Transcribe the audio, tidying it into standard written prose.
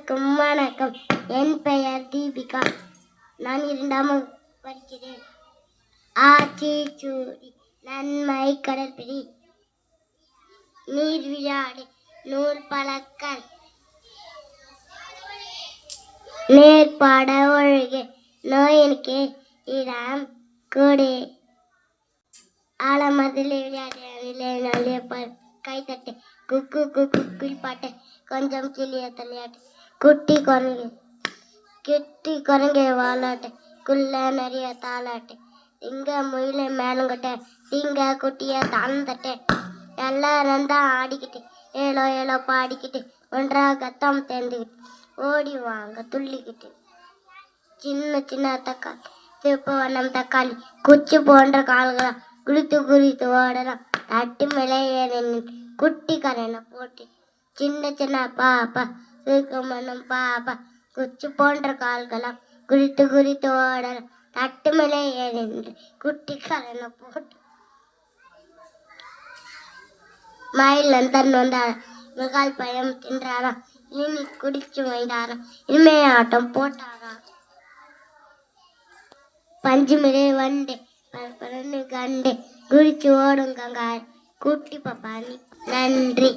அனைவருக்கும் வணக்கம். என் பெயர் தீபிகா. நான் 2ஆம் வகுப்பு படிக்கிறேன். ஆச்சி சூடி நன்மை கடற்பிடி நீர் விளையாடு நூல் பழக்கல் நேர்பாட ஒழுகு நோயினுக்கு இடம் கொடு ஆலமதில் விளையாடு கைத்தட்டு குக்கு குக்கு குளிப்பாட்டு கொஞ்சம் கிளிய தலையாட்டு குட்டி குரங்கு வாலாட்டு குள்ள நிறைய தாளாட்டு திங்க முயில மேலங்கட்ட திங்க குட்டிய தாழ்ந்தட்டு எல்லாரும் தான் ஆடிக்கிட்டு ஏலோ ஏலோ பாடிக்கிட்டு ஒன்றாக கத்தம் தேர்ந்துக்கிட்டு ஓடி வாங்க துள்ளிக்கிட்டு சின்ன சின்ன தக்காளி சிவப்பு வண்ணம் தக்காளி குச்சி போன்ற கால்களா குளித்து குளித்து ஓடலாம் தட்டு மேலே குட்டி கரையில போட்டு சின்ன சின்ன பாப்பா சிறுக்கு மண்ணும் பாப்பா குச்சி போன்ற கால்களாம் குளித்து குளித்து ஓடலாம் தட்டு மேலே குட்டி கரையில போட்டு மயில் தன் வந்தாராம் மிகால் பயம் தின்றாராம் இனி குடிச்சு வைந்தாராம் இனிமையாட்டம் போட்டாராம் பஞ்சு மிளை வண்டு பரன்னு கண்டு குடிச்சு ஓடுங்க குட்டி பாப்பா. நன்றி.